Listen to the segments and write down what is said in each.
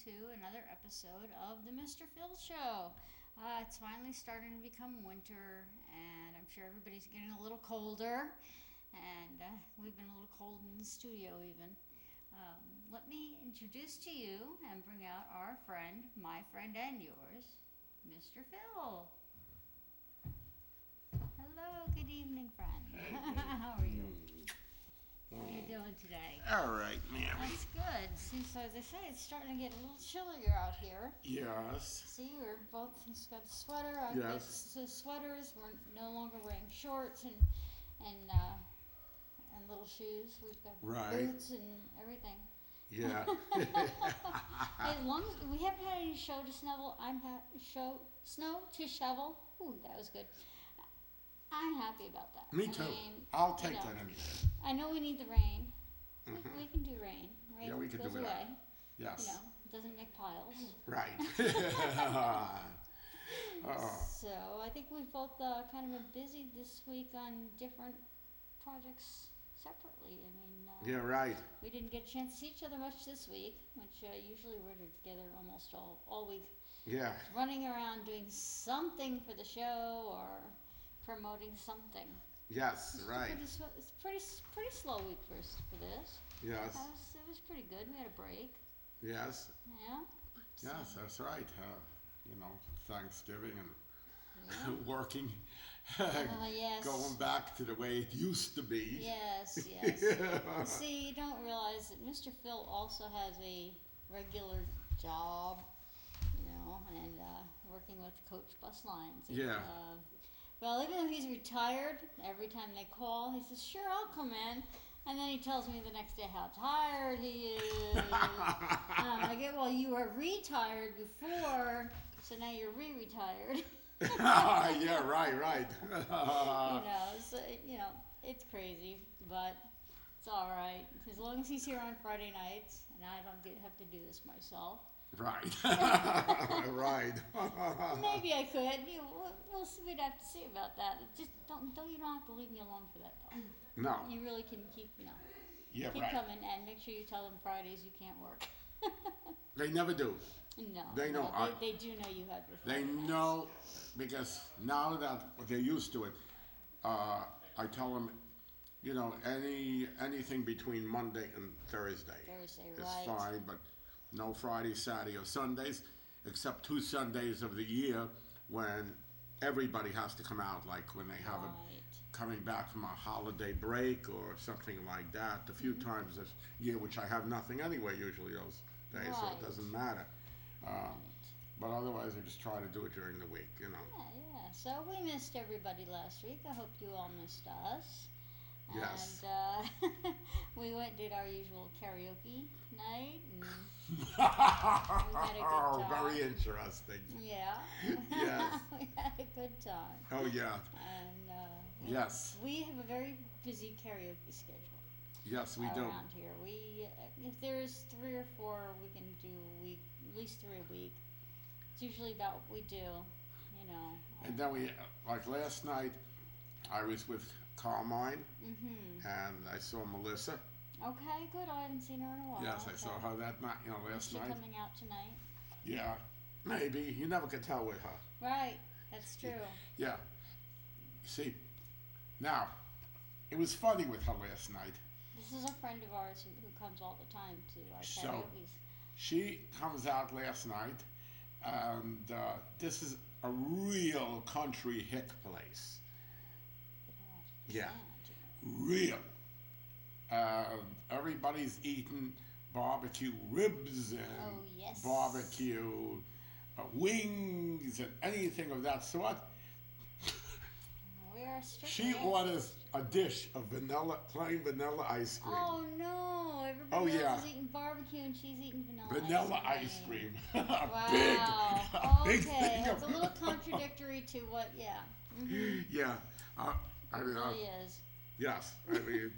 to another episode of the Mr. Phil Show. It's finally starting to become winter, and I'm sure everybody's getting a little colder, and we've been a little cold in the studio even. Let me introduce to you and bring out our friend, my friend and yours, Mr. Phil. Hello, good evening, friend. How are you? How are you doing today? All right, ma'am. That's good. See, so as I say, it's starting to get a little chillier out here. Yes. See, we're both got a sweater. I've got sweaters. We're no longer wearing shorts and little shoes. We've got boots and everything. Yeah. As long as we haven't had any snow to shovel. Ooh, that was good. I'm happy about that. Me too. I'll take that anything. I know we need the rain. Mm-hmm. We can do rain. Rain we can goes do away. Yes. It doesn't make piles. Right. So I think we've both kind of been busy this week on different projects separately. Yeah, right. We didn't get a chance to see each other much this week, which usually we're together almost all week. Yeah. Running around doing something for the show or promoting something. Yes, right. It's pretty slow week for this. Yes. It was pretty good. We had a break. Yes. Yeah. Yes, that's right. Thanksgiving and working. Yes. Going back to the way it used to be. Yes. See, you don't realize that Mr. Phil also has a regular job, and working with Coach Bus Lines. Yeah. Well, even though he's retired, every time they call, he says, "Sure, I'll come in." And then he tells me the next day how tired he is. I get, well, you were retired before, so now you're re-retired. Yeah, right. It's crazy, but it's all right. As long as he's here on Friday nights, and I don't have to do this myself. Right. Right. Maybe I could. We'll see. We'd have to see about that. Just don't you don't have to leave me alone for that though. No. You really can keep Yeah, keep right. coming and make sure you tell them Fridays you can't work. They never do. No. They know. They do know you have your They Friday nights. know because now that they're used to it, I tell them, anything between Monday and Thursday is fine, but no Friday, Saturday, or Sundays, except 2 Sundays of the year when everybody has to come out, like when they have coming back from a holiday break or something like that. A few times this year, which I have nothing anyway usually those days, so it doesn't matter. But otherwise, I just try to do it during the week, Yeah. So we missed everybody last week. I hope you all missed us. Yes. And we went and did our usual karaoke night, and we had a good time. Very interesting. Yeah. Yes. We had a good time. Oh, yeah. And yes. We have a very busy karaoke schedule. Yes, we do. Around here, if there's 3 or 4, we can do at least 3 a week. It's usually about what we do, And then like last night, I was with Carmine, and I saw Melissa. Okay, good. I haven't seen her in a while. Yes, I saw her that night, last night. Is she coming out tonight? Yeah, maybe. You never could tell with her. Right, that's true. Yeah. See, now, it was funny with her last night. This is a friend of ours who comes all the time to our karaoke's. So, she comes out last night, and this is a real country hick place. Yeah, real. Everybody's eating barbecue ribs and barbecue wings and anything of that sort. She orders a dish of plain vanilla ice cream. Oh no! Everybody else is eating barbecue and she's eating vanilla ice cream. Wow. Big thing. It's a little contradictory to what? Yeah. Mm-hmm. Yeah. It really is. Yes. Well,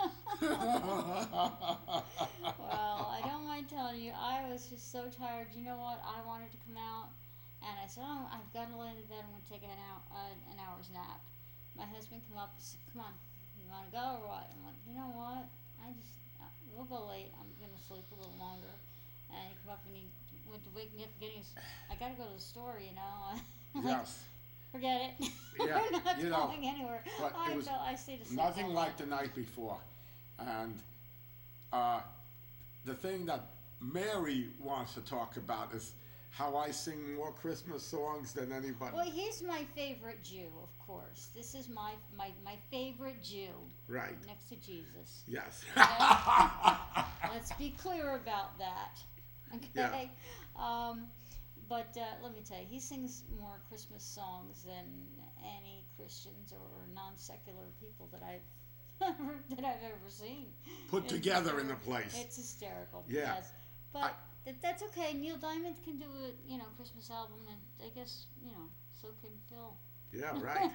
I don't mind telling you, I was just so tired. You know what? I wanted to come out, and I said, "Oh, I've got to lay in bed. I'm going to take an hour's nap." My husband came up and said, "Come on, you want to go or what?" I'm like, "You know what? We'll go late. I'm going to sleep a little longer." and he come up and he went to wake me up again. I gotta go to the store, you know. Yes. Forget it. Yeah, We're not going anywhere. But it was I stayed asleep. nothing like the night before. And the thing that Mary wants to talk about is how I sing more Christmas songs than anybody. Well, he's my favorite Jew, of course. This is my favorite Jew. Right. Next to Jesus. Yes. Okay? Let's be clear about that. Okay? Yeah. But let me tell you, he sings more Christmas songs than any Christians or non-secular people that I've ever seen. Put together in the place. It's hysterical. Yeah. Yes. But that's okay. Neil Diamond can do a Christmas album, and I guess so can Phil. Yeah, right.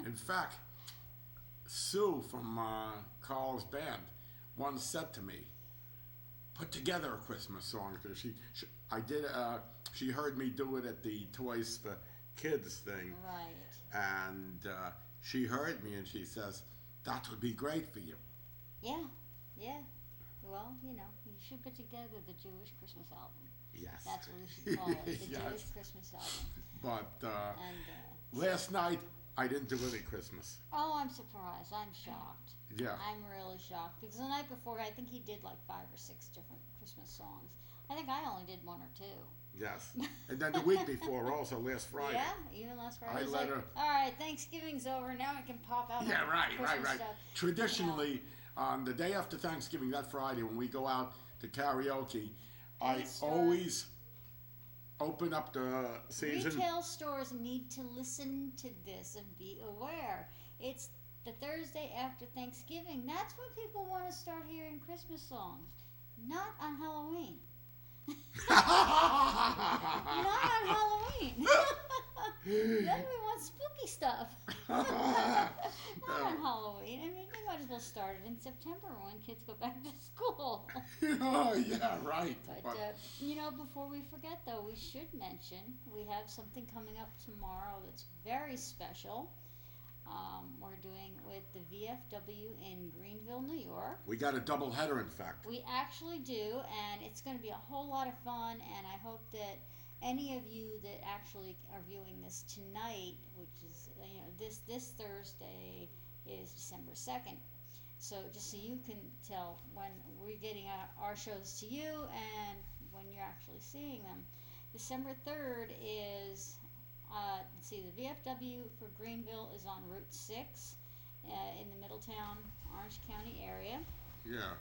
In fact, Sue from Carl's band once said to me, "Put together a Christmas song." She heard me do it at the Toys for Kids thing. Right. And she heard me and she says, "That would be great for you." Yeah. Yeah. Well, you should put together the Jewish Christmas album. Yes. That's what we should call it, the Yes. Jewish Christmas album. But And last night, I didn't do any Christmas. oh, I'm surprised. I'm shocked. Yeah. I'm really shocked because the night before, I think he did like 5 or 6 different Christmas songs. I think I only did 1 or 2. Yes. And then the week before, also last Friday. Yeah, even last Friday. I It's let like, her. all right, Thanksgiving's over. Now we can pop out. Yeah, right. Christmas stuff. Traditionally, on the day after Thanksgiving, that Friday, when we go out to karaoke, I always open up the season. Retail stores need to listen to this and be aware. It's the Thursday after Thanksgiving. That's when people want to start hearing Christmas songs. Not on Halloween. Not on Halloween. Then we want spooky stuff. Not on Halloween. I mean, they might as well start it in September when kids go back to school. Oh, yeah, right. But before we forget, though, we should mention we have something coming up tomorrow that's very special. We're doing with the VFW in Greenville, New York. We got a double header, in fact. We actually do, and it's going to be a whole lot of fun, and I hope that any of you that actually are viewing this tonight, which is, this Thursday is December 2nd. So just so you can tell when we're getting our shows to you and when you're actually seeing them. December 3rd is, let's see, the VFW for Greenville is on Route 6 in the Middletown, Orange County area. Yeah.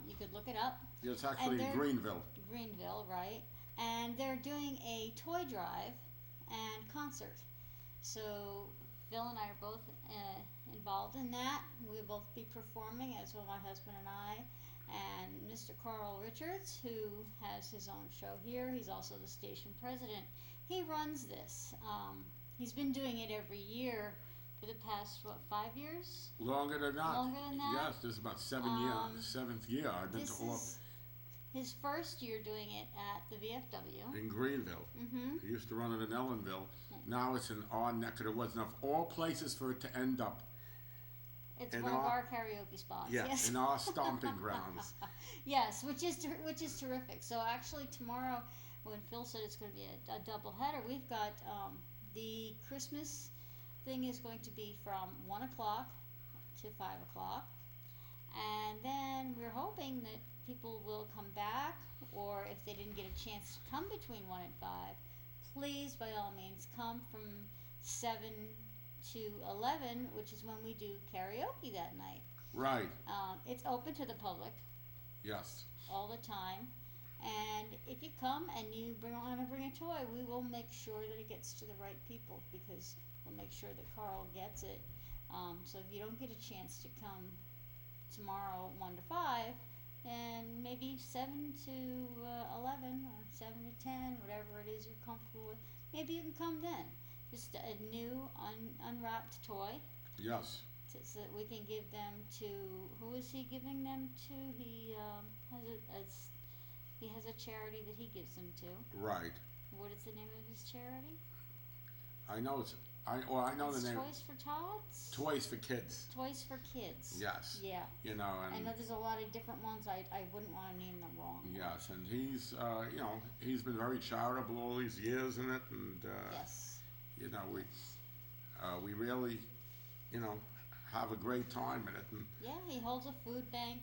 You could look it up. Yeah, it's actually in Greenville. Greenville, right. And they're doing a toy drive and concert. So Phil and I are both involved in that. We'll both be performing, as will my husband and I. And Mr. Carl Richards, who has his own show here, he's also the station president. He runs this. He's been doing it every year for the past, 5 years? Longer than that. Longer than that? Yes, this is about 7 years. 7th year. I've been to all. This is his first year doing it at the VFW. In Greenville. Mm-hmm. He used to run it in Ellenville. Now it's in our neck of the woods. Now, of all places for it to end up. It's one of our karaoke spots. Yeah, yes. in our stomping grounds. Yes, which is terrific. So actually tomorrow, when Phil said it's going to be a double header, we've got the Christmas thing is going to be from 1 o'clock to 5 o'clock. And then we're hoping that people will come back, or if they didn't get a chance to come between 1 and 5, please, by all means, come from 7 to 11, which is when we do karaoke that night. Right. It's open to the public. Yes. All the time. And if you come and you want to bring a toy, we will make sure that it gets to the right people, because we'll make sure that Carl gets it. So if you don't get a chance to come tomorrow 1 to 5, and maybe 7 to 11 or 7 to 10, whatever it is you're comfortable with, maybe you can come then. Just a new unwrapped toy. Yes. So that we can give them to, who is he giving them to? He has a charity that he gives them to. Right. What is the name of his charity? I know it's I know the name. Toys for Tots? Toys for Kids. Toys for Kids. Yes. Yeah. You know, and I know there's a lot of different ones. I wouldn't want to name them wrong. Yes, and he's he's been very charitable all these years in it, and yes. You know, we really, have a great time in it. And yeah, he holds a food bank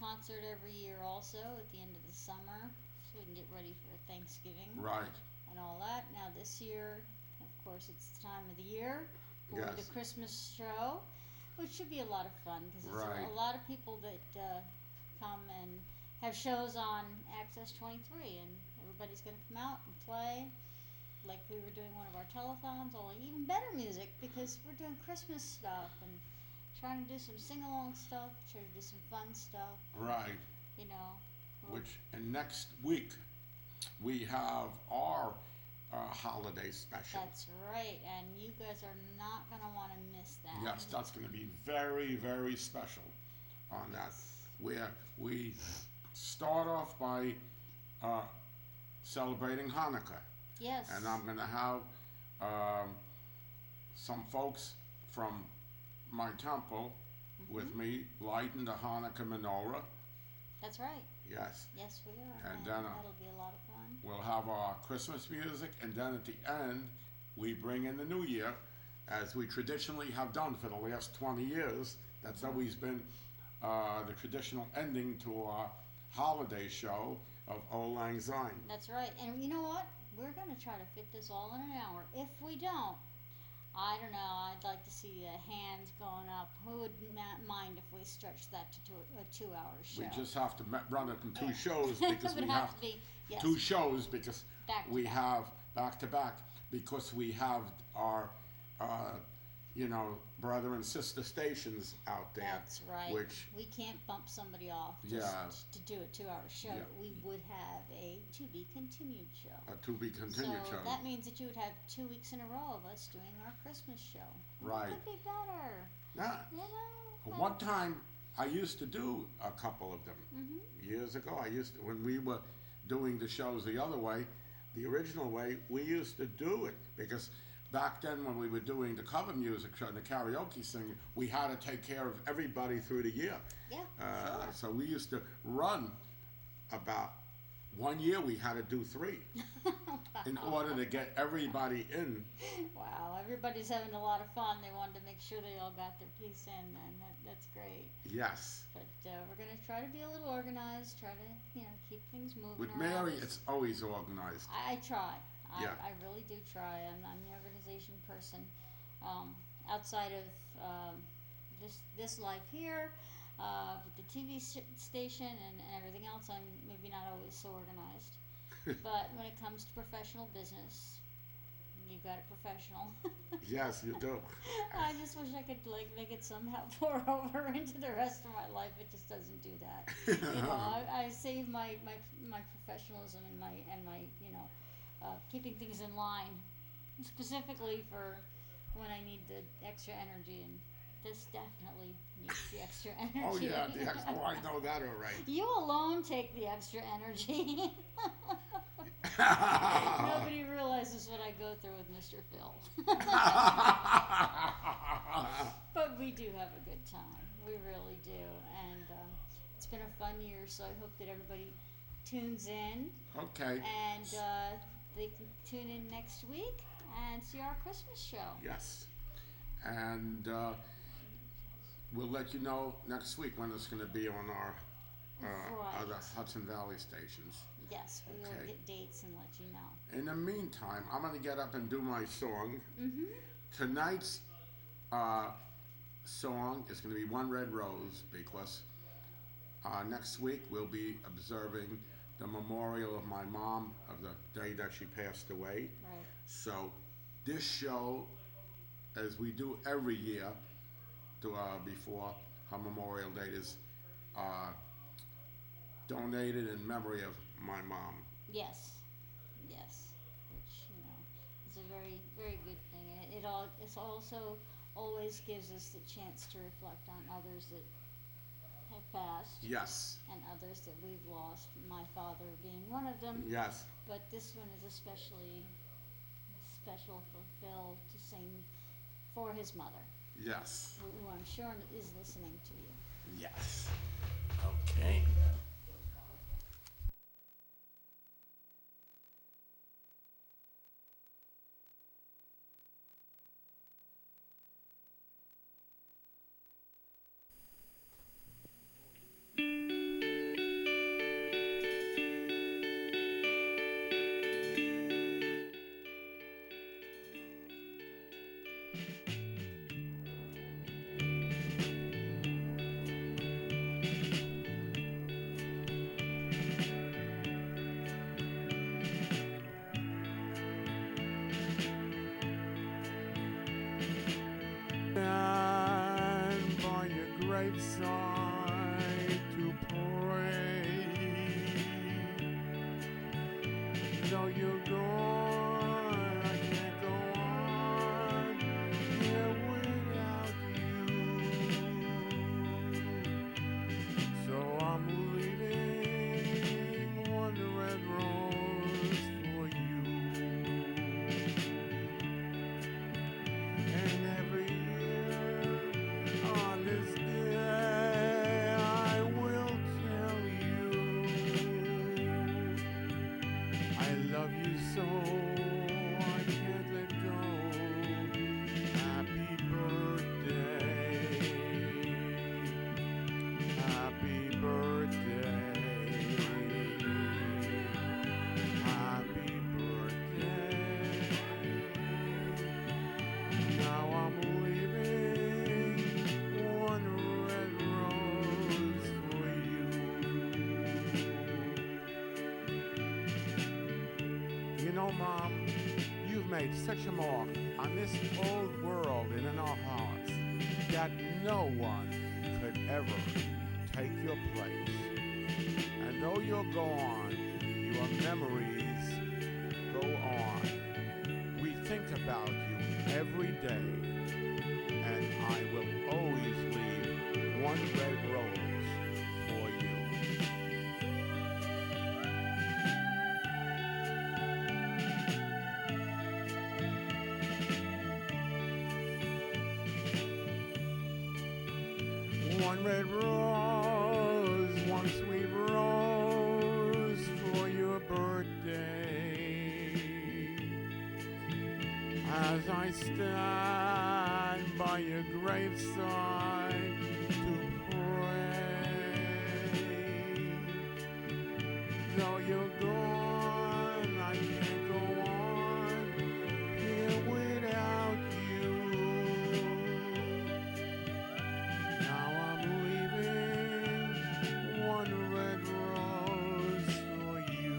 concert every year also at the end of the summer, so we can get ready for Thanksgiving. Right. And all that. Now this year, of course, it's the time of the year for yes. the Christmas show, which should be a lot of fun because right. a lot of people that come and have shows on Access 23, and everybody's going to come out and play like we were doing one of our telethons, only even better music because we're doing Christmas stuff and trying to do some sing-along stuff, trying to do some fun stuff. Right. You know. And next week we have our holiday special. That's right, and you guys are not going to want to miss that. Yes, that's going to be very, very special on that. Where we start off by celebrating Hanukkah. Yes. And I'm going to have some folks from my temple with me lighting the Hanukkah menorah. That's right. Yes. Yes, we are. And then that'll be a lot of fun. We'll have our Christmas music, and then at the end, we bring in the New Year, as we traditionally have done for the last 20 years. That's always been the traditional ending to our holiday show of Old Lang Syne. That's right. And you know what? We're going to try to fit this all in an hour. If we don't, I don't know, I'd like to see hands going up. Who would mind if we stretched that to a 2-hour show? We just have to run it in 2 shows because we have yes. 2 shows because we back. have back to back because we have our brother and sister stations out there. That's right. Which we can't bump somebody off just to do a 2-hour show. Yeah. We would have a to be continued show. A to be continued so show. That means that you would have 2 weeks in a row of us doing our Christmas show. Right. It could be better. Now, one time I used to do a couple of them. Years ago, when we were doing the shows the other way, the original way, we used to do it because back then when we were doing the cover music show and the karaoke singing, we had to take care of everybody through the year. Yeah, sure. So we used to run about 1 year we had to do 3 in order to get everybody in. Wow, everybody's having a lot of fun. They wanted to make sure they all got their piece in, and that's great. Yes. But we're going to try to be a little organized, try to, keep things moving With around. Mary, it's always organized. I try. Yeah. I really do try. I'm the organization person. Outside of this life here, with the TV station and everything else, I'm maybe not always so organized. But when it comes to professional business, you got it professional. Yes, you do. I just wish I could make it somehow pour over into the rest of my life. It just doesn't do that. I save my professionalism and my keeping things in line, specifically for when I need the extra energy, and this definitely needs the extra energy. Oh yeah, I know that all right. You alone take the extra energy. Nobody realizes what I go through with Mr. Phil. But we do have a good time. We really do. And it's been a fun year, so I hope that everybody tunes in. Okay. And they can tune in next week and see our Christmas show. Yes. And we'll let you know next week when it's going to be on our other Hudson Valley stations. Yes, we will get dates and let you know. In the meantime, I'm going to get up and do my song. Mm-hmm. Tonight's song is going to be One Red Rose because next week we'll be observing the memorial of my mom of the day that she passed away. Right. So this show, as we do every year before her Memorial Day, is donated in memory of my mom. Yes, which is a very, very good thing, and it also always gives us the chance to reflect on others that have passed. Yes. And others that we've lost. My father being one of them. Yes. But this one is especially special for Phil to sing for his mother, Yes. who I'm sure is listening to you. Yes. Okay. And by your graveside to pray, though you're gone, I can't go on here without you. So I'm leaving one red rose for you. And every on this day I will tell you I love you so I can't let go. Happy birthday. Happy birthday. Happy birthday. Now I'm leaving one red rose for you. You know, Mom, you've made such a mark on this old world and in our hearts that no one could ever take your place. And though you're gone, your memories go on. We think about you every day, and I will always leave one red rose for you. One red rose, one sweet rose for your birthday. As I stand by your graveside to pray, though you're gone, I can't go on here without you. Now I'm leaving one red rose for you.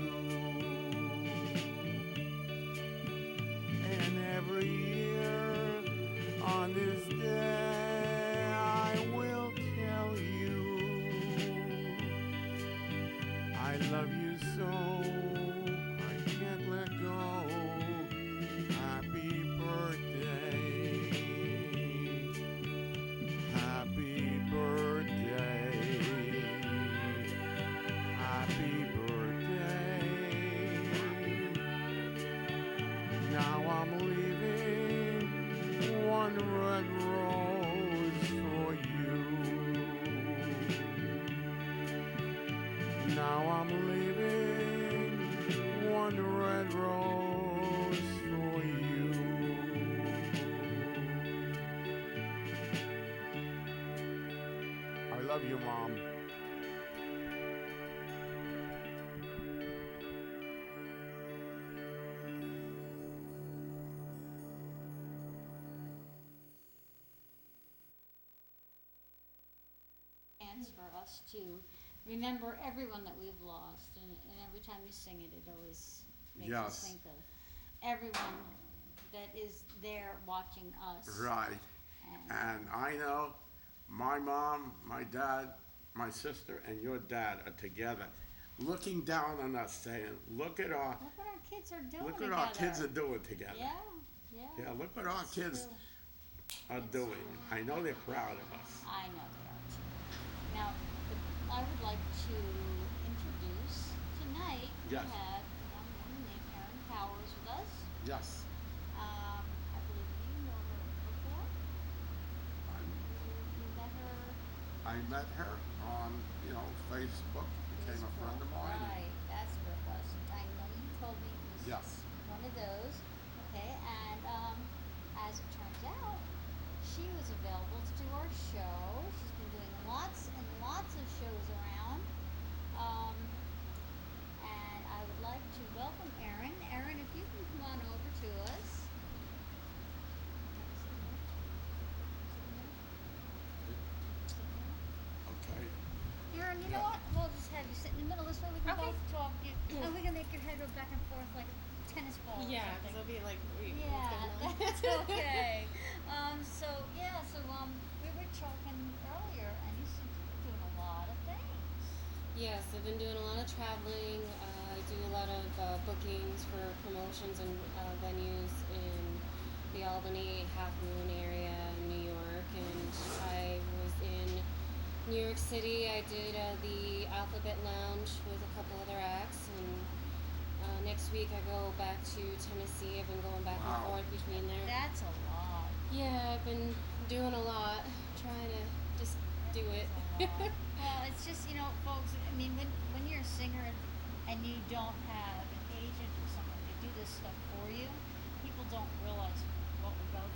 And every year on this day I will tell you I love you so I can't let go. Happy birthday. Happy birthday. Happy birthday. Now I'm leaving one red rose for you. Now I'm leaving one red rose for you. I love you, Mom. Chance for us to remember everyone that we've lost, and every time you sing it, it always makes us Yes. think of everyone that is there watching us. Right. And I know my mom, my dad, my sister, and your dad are together, looking down on us saying, look at our, Look what our kids are doing look what together. our kids are doing together. Yeah, yeah. Yeah, look what our It's kids true. are It's doing. true. I know they're proud of us. I know they are too. Now, I would like to introduce tonight. Yes. We have a young woman named Erin Powers with us. Yes. I met her on, Facebook, became a friend of mine. Right, that's what it was. I know you told me it was Yes. one of those. Okay, and as it turns out, she was available to do our show. She's been doing lots and lots of shows around. And I would like to welcome Erin. Erin, if you can come on over to us. Okay. Erin, you know what? We'll just have you sit in the middle. This way we can both talk. And we can make your head go back and forth like a tennis ball. Yeah, because it'll be like, Yeah, that's okay. We were talking earlier, and you said you were doing a lot of things. Yes, I've been doing a lot of traveling. I do a lot of bookings for promotions and venues in the Albany, Half Moon area, New York, and I was in New York City. I did the Alphabet Lounge with a couple other acts, and next week I go back to Tennessee. I've been going back and forth between there. That's a lot. Yeah, I've been doing a lot, trying to just do it. Well, it's just, folks, I mean, when you're a singer and you don't have an agent or someone to do this stuff for you, people don't realize what we go through.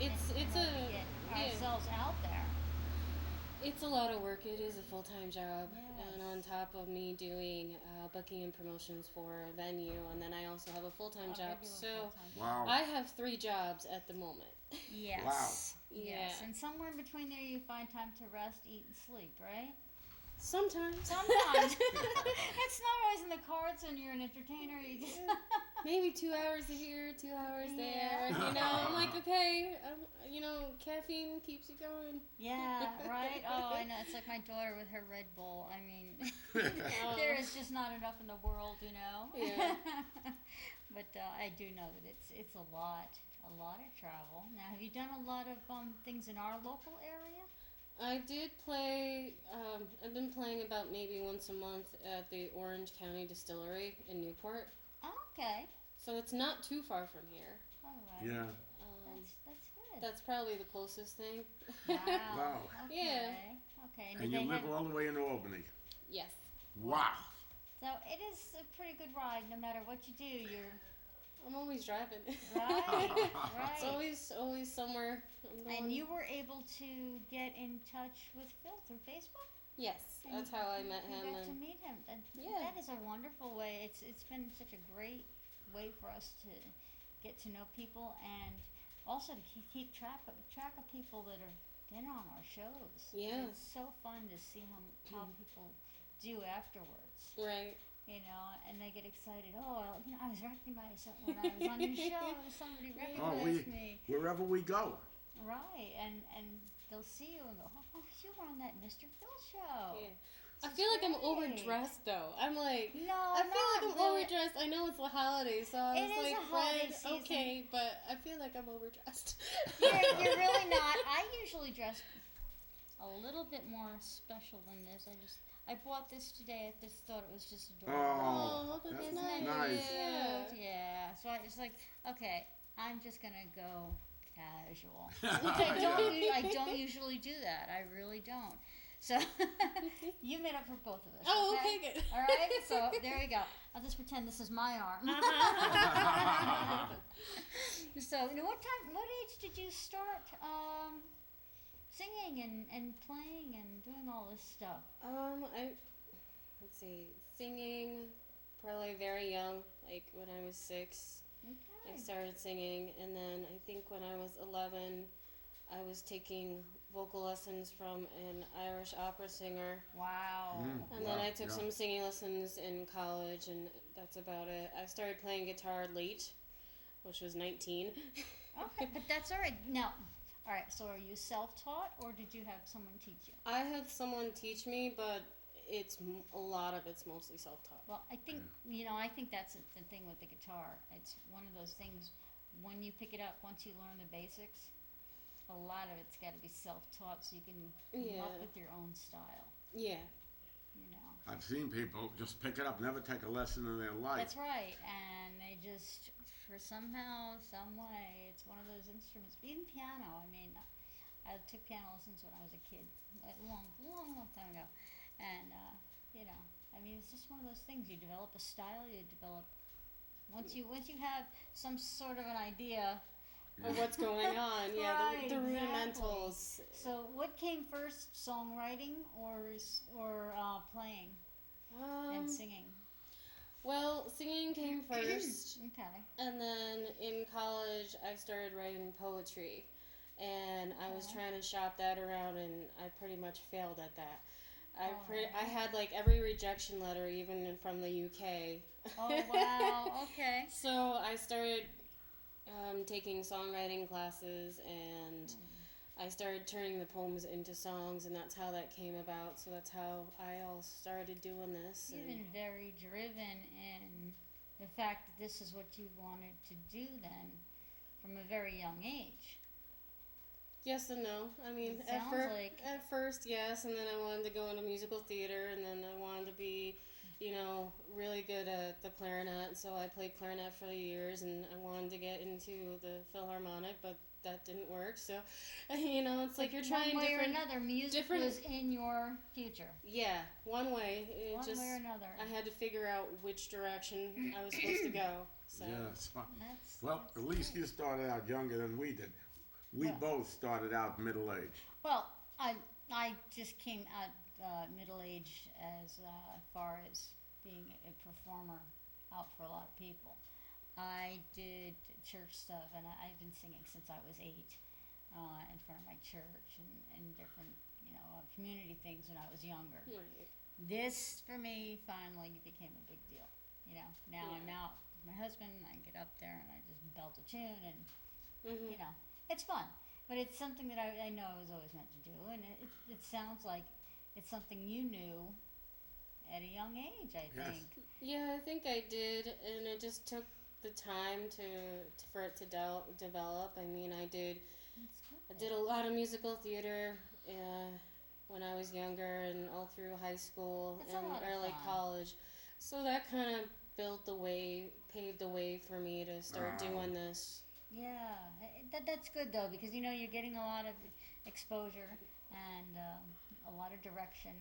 It's in order to get ourselves out there. It's a lot of work. It is a full-time job, Yes. and on top of me doing booking and promotions for a venue, and then I also have a full-time job. So Wow. I have 3 jobs at the moment. Yes. Wow. Yes. Yeah. And somewhere in between there you find time to rest, eat, and sleep, right? Sometimes. Sometimes. It's not always in the cards when you're an entertainer. You just Maybe 2 hours here, 2 hours there. Yeah. I'm like, okay, caffeine keeps you going. Yeah, right? Oh, I know. It's like my daughter with her Red Bull. I mean, there is just not enough in the world, Yeah. But I do know that it's a lot of travel. Now, have you done a lot of things in our local area? I did play, I've been playing about maybe once a month at the Orange County Distillery in Newport. Oh, okay. So it's not too far from here. All right. Yeah. That's good. That's probably the closest thing. Wow. Wow. Okay. Yeah. Okay. And you live all the way in Albany. Yes. Wow. So it is a pretty good ride. No matter what you do, you're I'm always driving. right. It's always somewhere I'm going. And you were able to get in touch with Phil through Facebook? Yes, And that's how I met you him. got to And meet him. Yeah. That is a wonderful way. It's been such a great way for us to get to know people and also to keep track of people that have been on our shows. Yeah. It's so fun to see how people do afterwards. right. And they get excited. Oh, I was recognized when I was on your show. Somebody Oh, recognized me. wherever we go. Right, and they'll see you and go, oh, you were on that Mr. Phil show. Yeah. This I is feel like I'm great. overdressed though. I'm like, No, I feel like I'm really. overdressed. I know it's the holidays, so I It was is like, a holiday right, season. okay, but I feel like I'm overdressed. You're really not. I usually dress a little bit more special than this. I bought this today. I just thought it was just adorable. Oh, that's Isn't it nice. cute? Yeah. So I was like, okay, I'm just gonna go casual. I don't usually do that. I really don't. So you made up for both of us. Oh, okay, good. All right. So there you go. I'll just pretend this is my arm. So, what age did you start singing and playing and doing all this stuff? Let's see, singing, probably very young, like when I was 6. Okay. I started singing, and then I think when I was 11, I was taking vocal lessons from an Irish opera singer. Wow. And then I took some singing lessons in college, and that's about it. I started playing guitar late, which was 19. Okay, but that's all right. Now, all right, so are you self-taught, or did you have someone teach you? I had someone teach me, but a lot of it's mostly self-taught. Well, I think, I think that's the thing with the guitar. It's one of those things, when you pick it up, once you learn the basics, a lot of it's got to be self-taught so you can come up with your own style. Yeah. I've seen people just pick it up, never take a lesson in their life. That's right, and they just, for somehow, some way, it's one of those instruments. Even piano, I mean, I took piano lessons when I was a kid, a long time ago, and you know, I mean, it's just one of those things. You develop a style. You develop once you have some sort of an idea of what's going on. Yeah, right, the exactly. rudimentals. So, what came first, songwriting or playing and singing? Well, singing came first. Okay. And then in college, I started writing poetry. And I was trying to shop that around, and I pretty much failed at that. I had like every rejection letter, even from the UK. Oh, wow. Okay. So I started taking songwriting classes, and I started turning the poems into songs, and that's how that came about. So that's how I all started doing this. You've been very driven in the fact that this is what you wanted to do then from a very young age. Yes and no. I mean, at first, yes, and then I wanted to go into musical theater, and then I wanted to be, really good at the clarinet. So I played clarinet for years, and I wanted to get into the Philharmonic, but that didn't work. So, it's like you're trying one way different. Or another, music was in your future. Yeah, one way. One way or another. I had to figure out which direction I was supposed to go. So. Yeah, it's fun. At least you started out younger than we did. We both started out middle-aged. Well, I just came out middle-aged as far as being a performer out for a lot of people. I did church stuff, and I've been singing since I was 8 in front of my church and different, community things when I was younger. Right. This, for me, finally became a big deal. Now I'm out with my husband, and I get up there, and I just belt a tune, and, it's fun. But it's something that I know I was always meant to do, and it sounds like it's something you knew at a young age, I think. Yeah, I think I did, and it just took the time for it to develop. I mean, I did a lot of musical theater when I was younger and all through high school and early college. So that kind of paved the way for me to start doing this. Yeah, that's good though, because you're getting a lot of exposure and a lot of direction.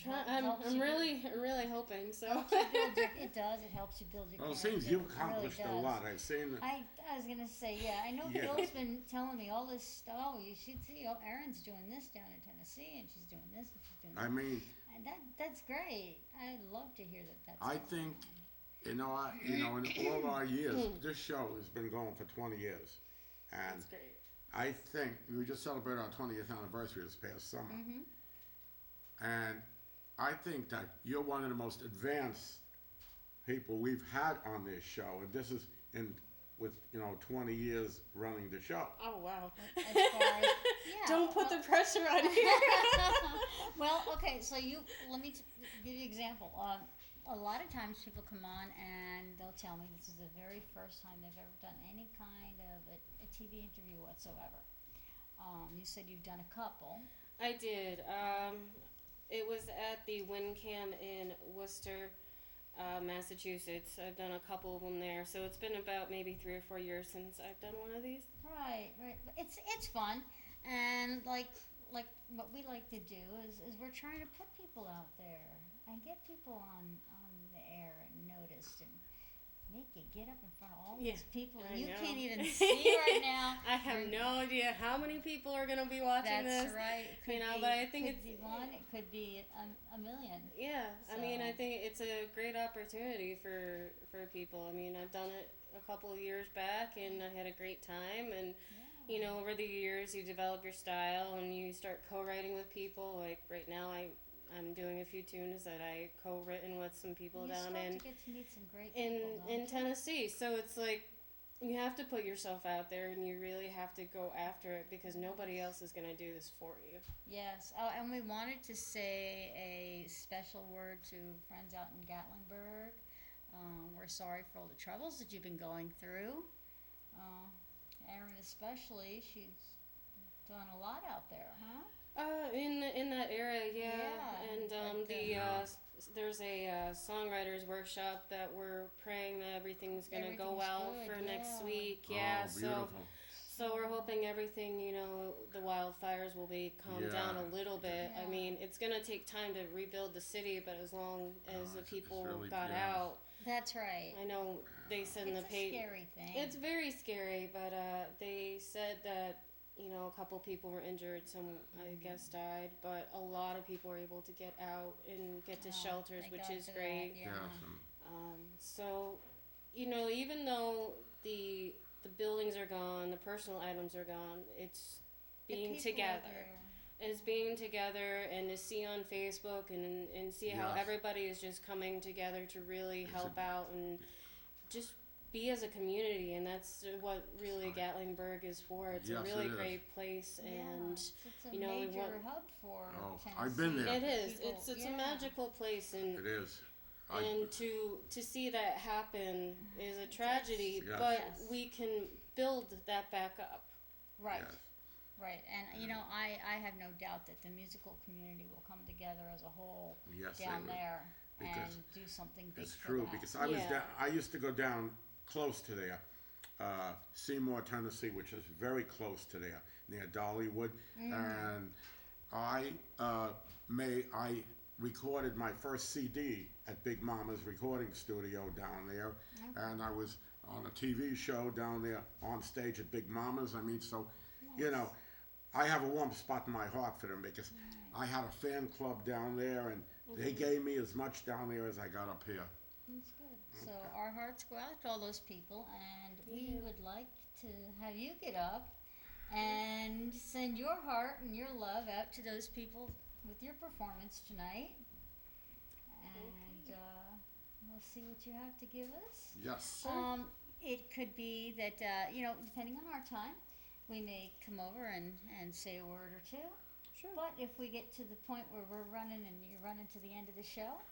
I'm really hoping so. It does. It helps you build your. Well, it seems you've accomplished a lot. I've seen. I was gonna say, yeah. I know Bill's been telling me all this stuff. Oh, you should see. Oh, Erin's doing this down in Tennessee, and she's doing this, and she's doing. I mean. And that's great. I love to hear that. I think, in all our years, this show has been going for 20 years, and that's great. I think we just celebrated our 20th anniversary this past summer, and I think that you're one of the most advanced people we've had on this show, and this is with 20 years running the show. Oh wow! As far as, don't put the pressure on here. Well, okay, so let me give you an example. A lot of times people come on and they'll tell me this is the very first time they've ever done any kind of a TV interview whatsoever. You said you've done a couple. I did. It was at the WinCam in Worcester, Massachusetts. I've done a couple of them there, so it's been about maybe 3 or 4 years since I've done one of these. Right. It's fun, and like what we like to do is we're trying to put people out there and get people on the air and noticed and make you get up in front of all these people you can't even see right now. I have no idea how many people are going to be watching this. That's right. But I think it could be one. It could be a million. Yeah, so. I mean, I think it's a great opportunity for people. I mean, I've done it a couple of years back, and I had a great time. And over the years, you develop your style, and you start co-writing with people. Like right now, I'm doing a few tunes that I co-written with some people down to get to meet some great people, in Tennessee. So it's like you have to put yourself out there, and you really have to go after it because nobody else is going to do this for you. Yes. Oh, and we wanted to say a special word to friends out in Gatlinburg. We're sorry for all the troubles that you've been going through. Erin especially, she's done a lot out there, huh? In that area, and there's a songwriters workshop that we're praying that everything's gonna go well for next week. Yeah, beautiful. So we're hoping hoping everything, the wildfires will be calmed down a little bit. Yeah. I mean, it's going to take time to rebuild the city, but as long as the people really, got out. That's right. I know they said in the page. It's a scary thing. It's very scary, but they said that, a couple people were injured, some, I guess, died, but a lot of people were able to get out and get to shelters, which is great. Yeah. So, even though the buildings are gone, the personal items are gone, it's being together. It's being together, and to see on Facebook and see how everybody is just coming together to really help out and just be as a community, and that's what really Gatlinburg is for. It's a really great place, and it's a major hub for Tennessee. I've been there. It is. It's a magical place, and it is. And to see that happen is a tragedy, but we can build that back up. Right. Yes. Right, and I have no doubt that the musical community will come together as a whole down there and do something big. It's true, because I was I used to go down close to there, Seymour, Tennessee, which is very close to there, near Dollywood, and I recorded my first CD at Big Mama's recording studio down there, and I was on a TV show down there on stage at Big Mama's. I mean, so, I have a warm spot in my heart for them, because I had a fan club down there, and they gave me as much down there as I got up here. That's good. So our hearts go out to all those people, and we would like to have you get up and send your heart and your love out to those people with your performance tonight. And we'll see what you have to give us. Yes. It could be that, depending on our time, we may come over and say a word or two. Sure. But if we get to the point where we're running and you're running to the end of the show,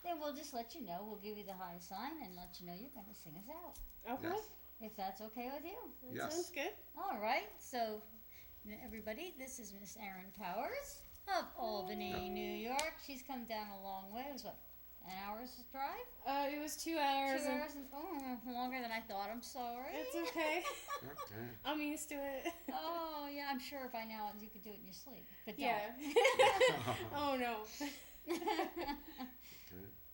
then we'll just let you know. We'll give you the high sign and let you know you're going to sing us out. Okay. Yes. If that's okay with you. That sounds good. All right. So, everybody, this is Miss Erin Powers of Albany, New York. She's come down a long way. It was, an hour's drive? It was 2 hours. 2 hours and longer than I thought. I'm sorry. It's okay. Okay. I'm used to it. Oh, yeah. I'm sure by now you could do it in your sleep. But Oh, no.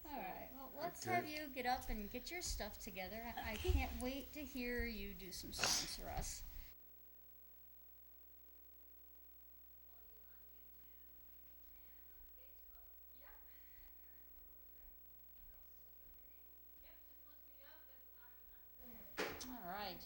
All right. Well, let's have you get up and get your stuff together. I can't wait to hear you do some songs for us. All right.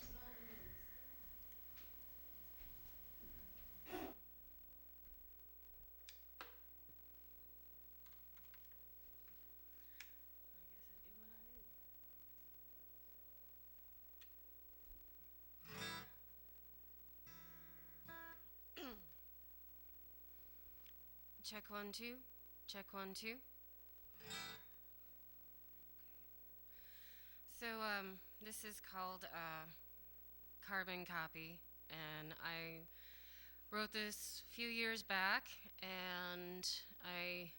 Check 1 2. Check 1 2. So this is called Carbon Copy, and I wrote this a few years back, and I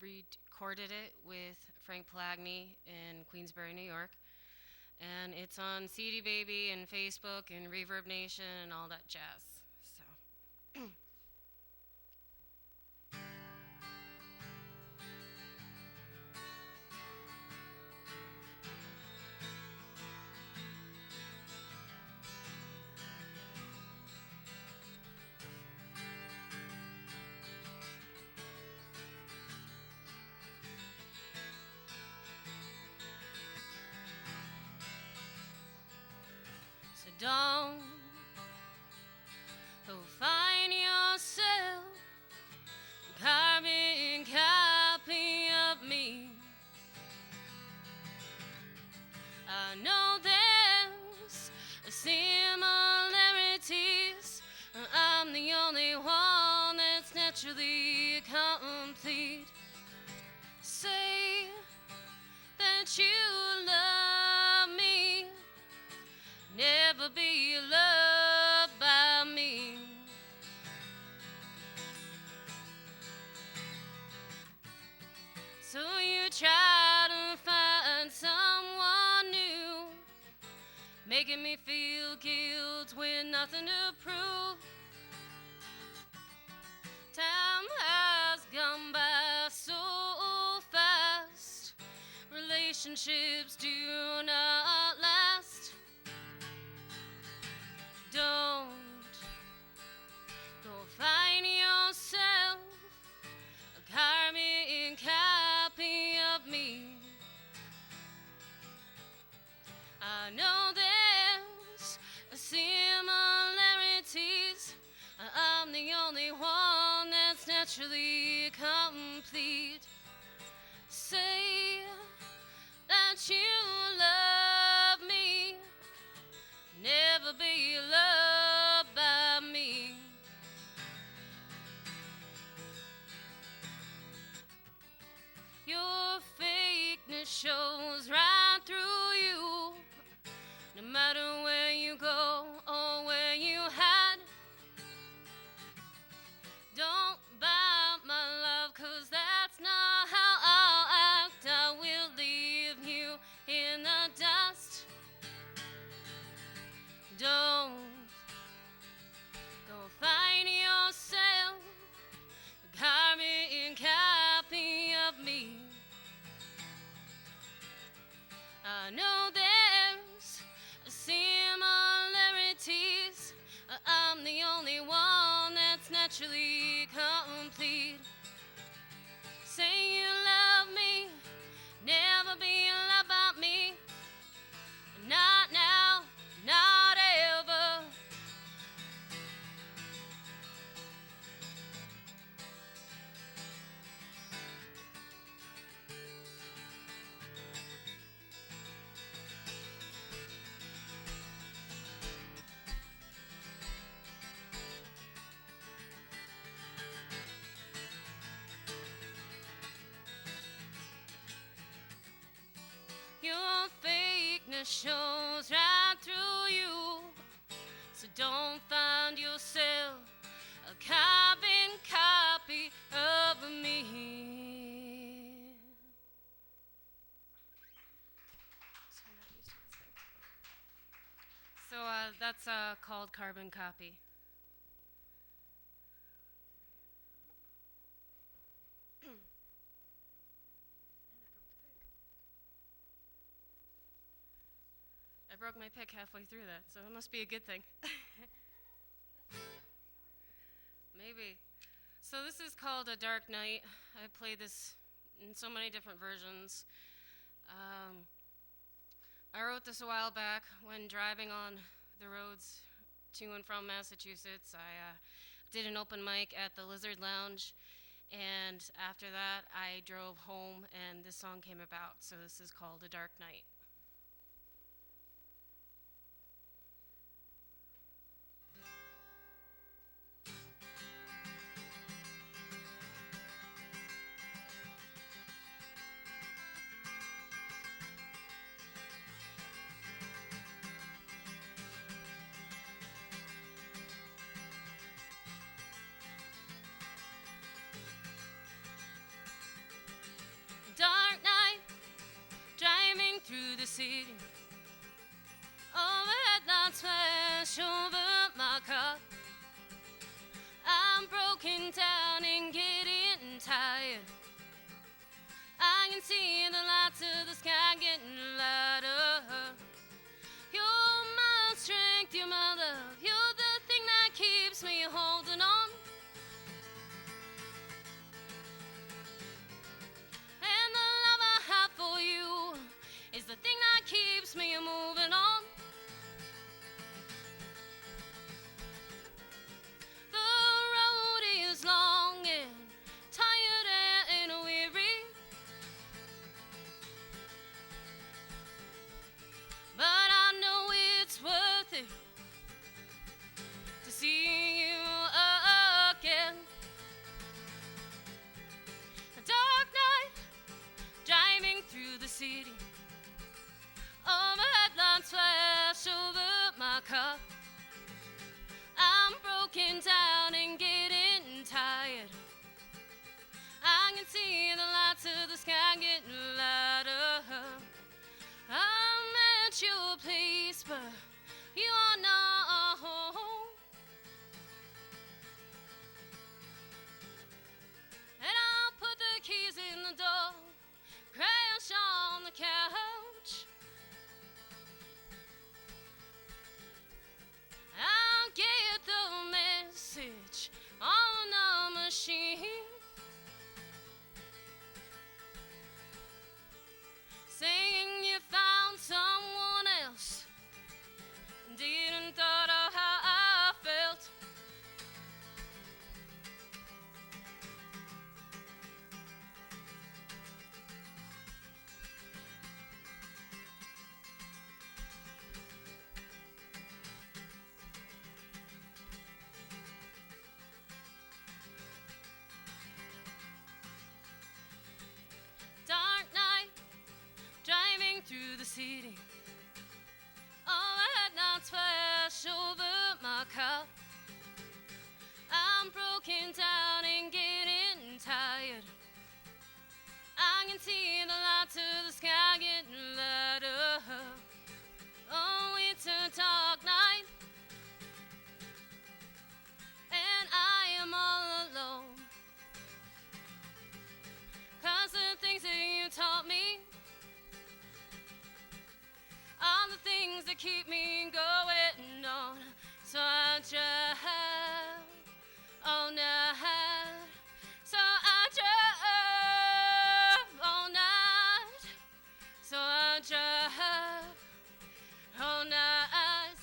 recorded it with Frank Pelagny in Queensbury, New York, and it's on CD Baby and Facebook and Reverb Nation and all that jazz. So. Don't go find yourself a carbon copy of me. I know there's similarities. I'm the only one that's naturally complete. Say that you love me. Never be loved by me. So you try to find someone new, making me feel guilt when I nothing to prove. Time has gone by so fast. Relationships do not last. Don't go find yourself a carbon copy of me. I know there's similarities. I'm the only one that's naturally complete. Say that you love me, never be loved by me. Your fakeness shows right through you, no matter where you go or where you hide. Don't buy my love, 'cause that's not how I'll act. I will leave you in the dust. Don't go find yourself a carbon copy of me. I know there's similarities. I'm the only one that's naturally complete. Say you love me, never be loved by me. Not now, not ever. Your fakeness shows right through you, so don't find yourself a carbon copy of me. So that's called Carbon Copy. I broke my pick halfway through that, so it must be a good thing. Maybe. So this is called A Dark Night. I played this in so many different versions. I wrote this a while back when driving on the roads to and from Massachusetts. I did an open mic at the Lizard Lounge, and after that I drove home and this song came about. So this is called A Dark Night. Dark night, driving through the city. Overhead lights flash over my car. I'm broken down and getting tired. I can see the lights of the sky getting lighter. You're my strength, you're my love. You're the thing that keeps me holding on. And the love I have for you is the thing that keeps me moving on. The road is long and tired and weary, but I know it's worth it to see you again. A dark night, driving through the city. Overhead lights flash over my car. I'm broken down and getting tired. I can see the lights of the sky getting lighter. I'm at your place, but you are not home. machine, saying you found someone else. Didn't thought of how I felt. Dark night, driving through the city. All at night flash over my car. I'm broken down and getting tired. I can see the lights of the sky getting lighter. Oh, it's a dark night, and I am all alone. 'Cause the things that you taught me are the things that keep me going on. So I drive all night. So I drive all night. So I drive all night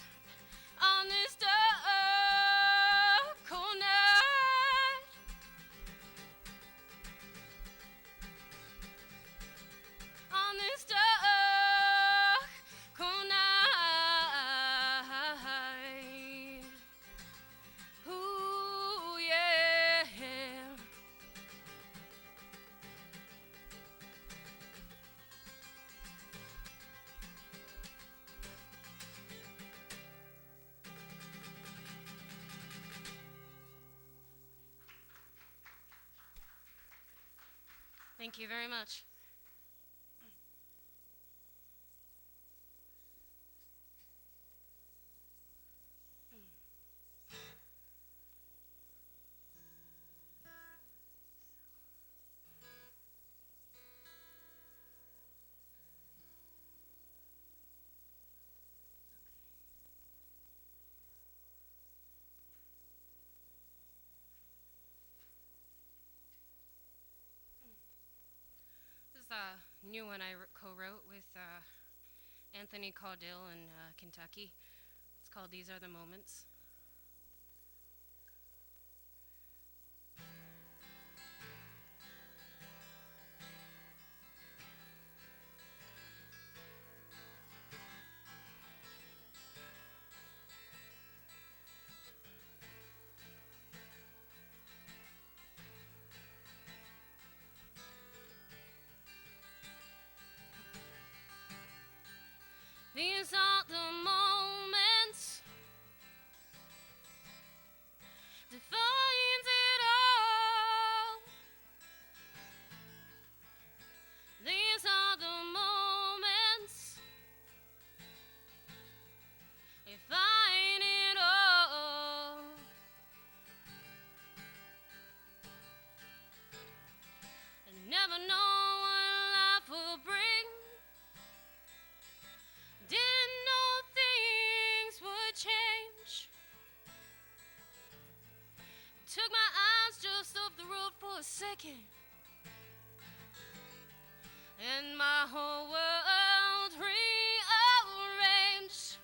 on this dark, cold night. On this dark, cold night. Ooh, yeah. Thank you very much. This is a new one I co-wrote with Anthony Caudill in Kentucky. It's called These Are the Moments. These are the moments defines it all. These are the moments define it all. I never know what life will bring. Didn't know things would change. Took my eyes just off the road for a second, and my whole world rearranged.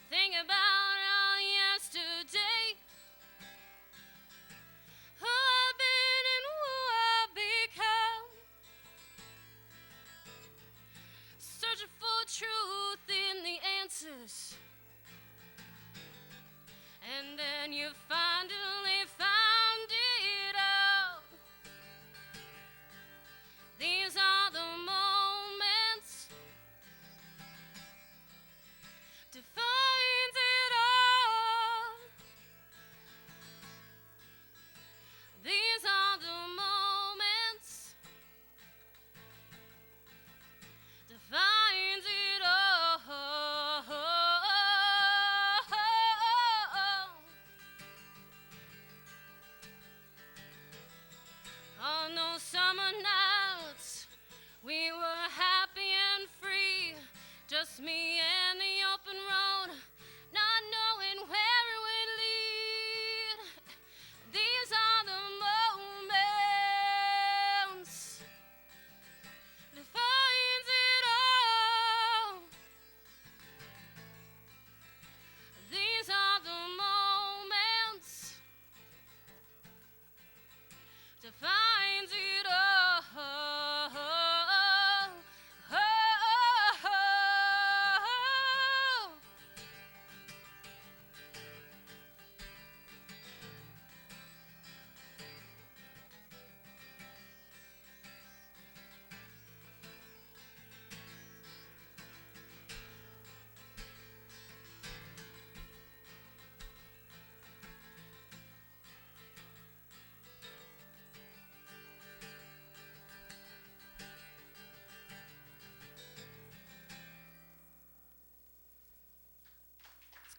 Think about all yesterday, who I've been and who I've become. Searching for truth in the answers, and then you finally found it out. These are the moments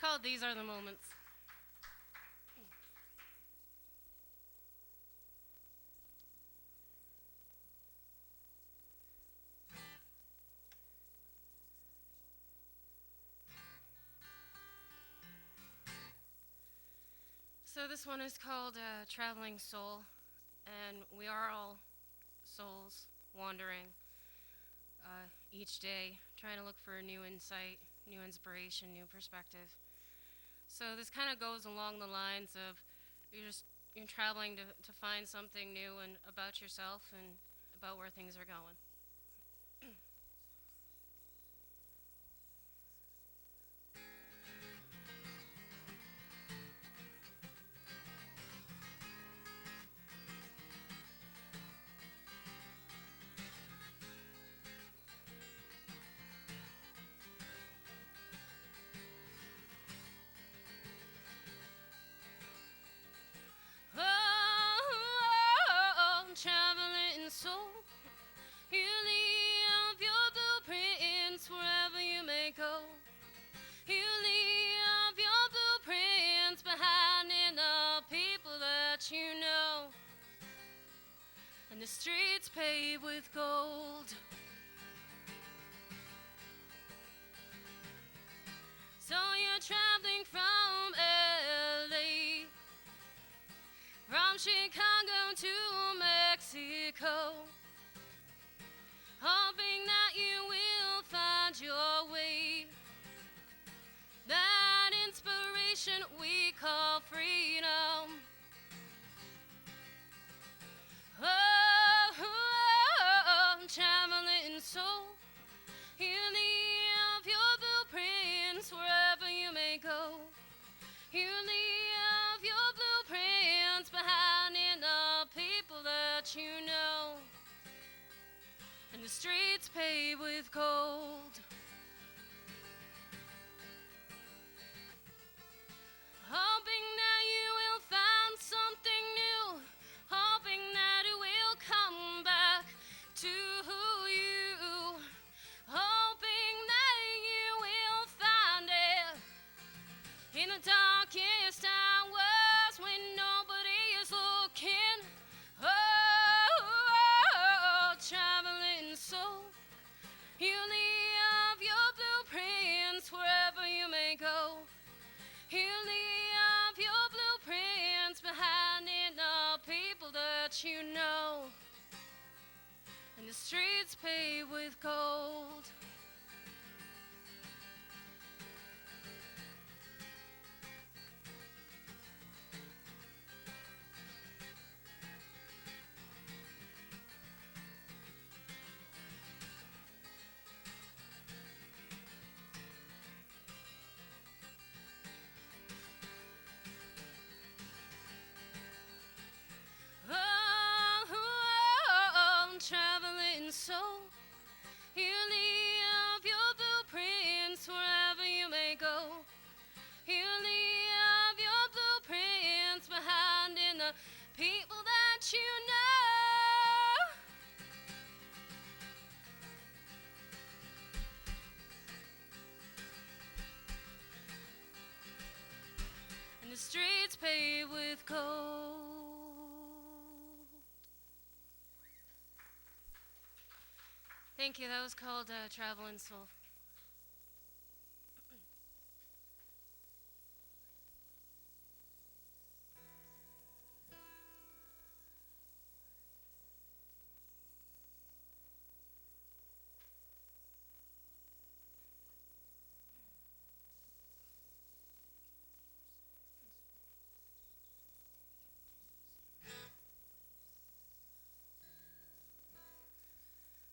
called These Are the Moments. So this one is called Traveling Soul, and we are all souls wandering each day, trying to look for a new insight, new inspiration, new perspective. So this kind of goes along the lines of you're traveling to find something new and about yourself and about where things are going. Traveling soul, you leave your blueprints wherever you may go. You leave your blueprints behind in the people that you know, and the streets paved with gold. So you're traveling from LA, from Chicago to Mexico, hoping that you will find your way, that inspiration we call freedom. Oh, traveling soul, you leave your blueprints wherever you may go. You leave your blueprints behind in the people that you know, and the streets paved with gold. Hoping that you will find something new, hoping that it will come back to you, hoping that you will find it in the darkest hours when nobody is looking. Oh, traveling soul, you leave your blueprints wherever you may go. You leave your blueprints behind in the people that you know, and the streets paved with gold. Traveling soul, you leave your blueprints wherever you may go. You leave your blueprints behind in the people that you know, and the streets paved with gold. Thank you. That was called Traveling Soul.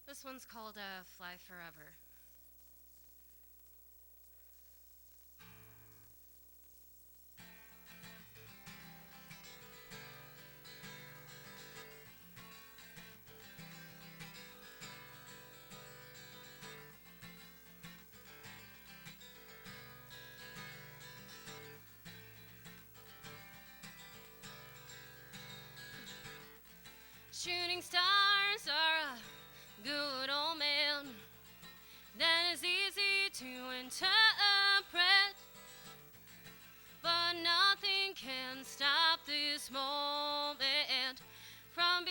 This one's called Fly Forever. Shooting stars are a good old man that is easy to interpret.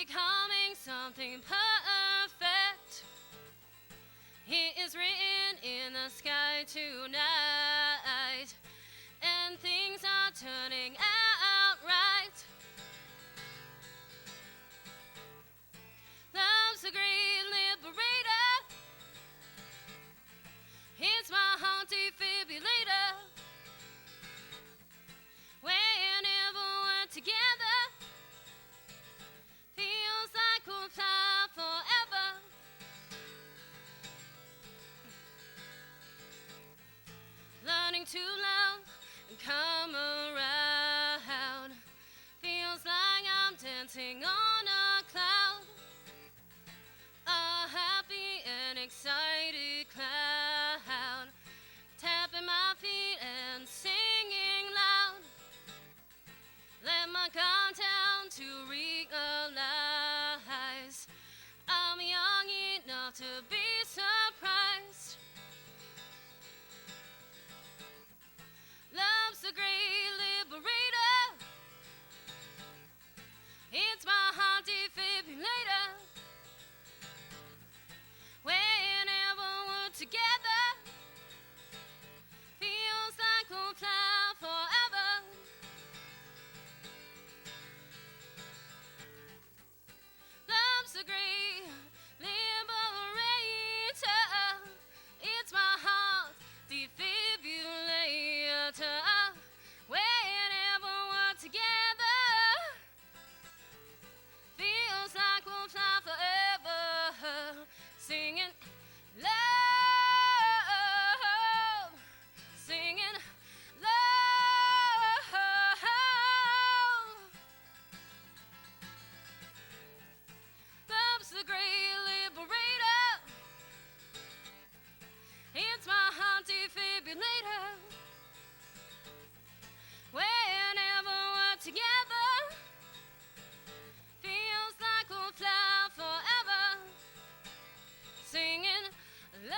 becoming something perfect. It is written in the sky tonight, and things are turning out right. Love's a great liberator. It's my heart defibrillator. Whenever we're together, feels like we'll fly forever. Learning to love and come around. Feels like I'm dancing on a cloud. A happy and excited cloud. Tapping my feet and singing loud. Let my guard down to realize I'm young enough to be surprised. Love's a great liberator. It's my heart defibrillator. Whenever we're together, feels like we'll fly forever. Love's a great liberator. It's my heart defibrillator. Whenever we're together, feels like we'll fly forever. Singing love, singing love. Love's the great liberator. It's my heart defibrillator. Whenever we're together, feels like we'll fly forever. Singing love,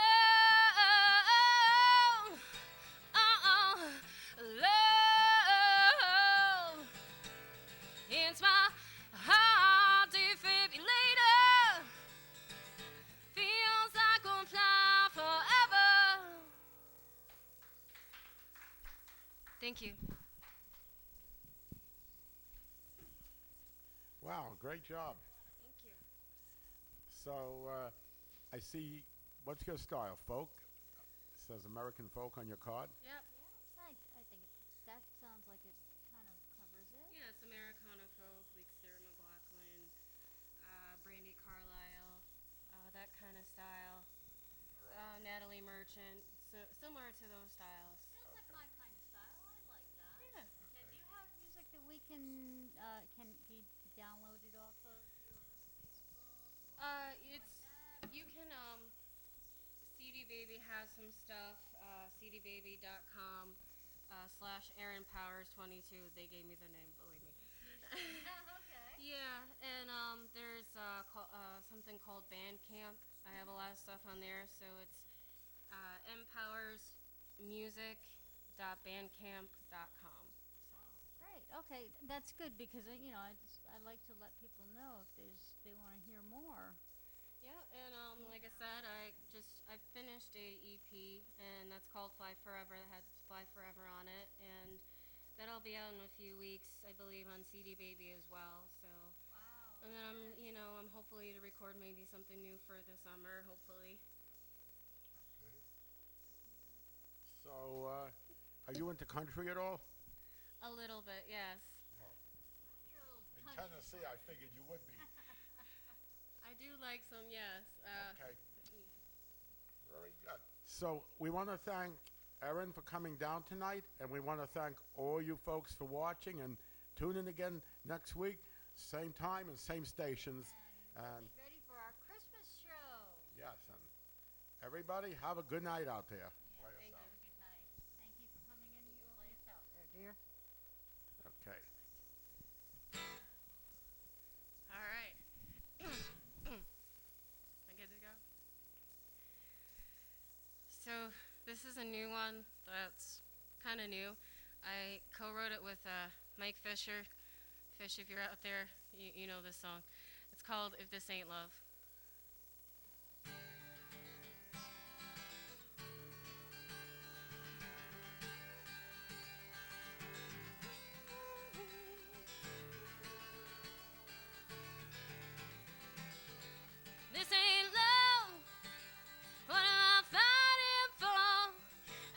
oh, love. It's my heart defibrillator. Feels like we'll fly forever. Thank you. Wow, great job. Thank you. So, I see, what's your style, folk? It says American folk on your card. Yep. Yes, I think that sounds like it kind of covers it. Yeah, it's Americana folk, like Sarah McLachlan, Brandy Carlisle, that kind of style. Natalie Merchant, so similar to those styles. Sounds like my kind of style. I like that. Yeah. Okay, do you have music that we can be downloaded off of your Facebook? It's you can CD Baby has some stuff. cdbaby.com / Erin Powers 22. They gave me the name, believe me. Okay. Yeah, and there's something called Bandcamp. I have a lot of stuff on there, so it's empowersmusic.bandcamp.com. So. Great. Okay, that's good because I like to let people know if they want to hear more. Yeah, and like I said, I finished a EP, and that's called Fly Forever. That had Fly Forever on it, and that'll be out in a few weeks, I believe, on CD Baby as well. So. Wow. And then I'm hopefully to record maybe something new for the summer, hopefully. Okay. So, are you into country at all? A little bit, yes. In Tennessee, I figured you would be. I do like some, yes. Okay. Very good. So, we want to thank Erin for coming down tonight, and we want to thank all you folks for watching, and tune in again next week, same time and same stations. And be ready for our Christmas show. Yes, and everybody have a good night out there. Yeah, Thank have a good night. Thank you for coming in and play us out there, dear. Okay. All right. Am I good to go? So this is a new one that's kind of new. I co-wrote it with Mike Fisher. Fish, if you're out there, you know this song. It's called If This Ain't Love. This ain't love. What am I fighting for?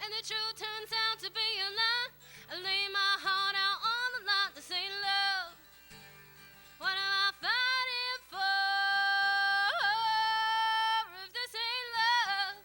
And the truth turns out to be a lie. I lay my heart out on the line. This ain't love. What am I fighting for? If this ain't love.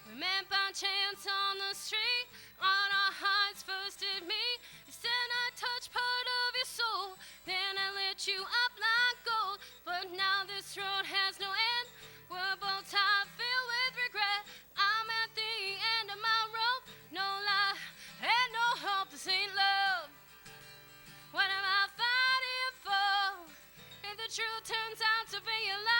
We met by chance on the street. On our hearts first did meet. You said I touched part of your soul. Then I lit you up like gold. But now this road has no end. We're both tired, filled with regret. I'm at the end of my rope. No life and no hope. This ain't love. What am I fighting for? If the truth turns out to be a lie.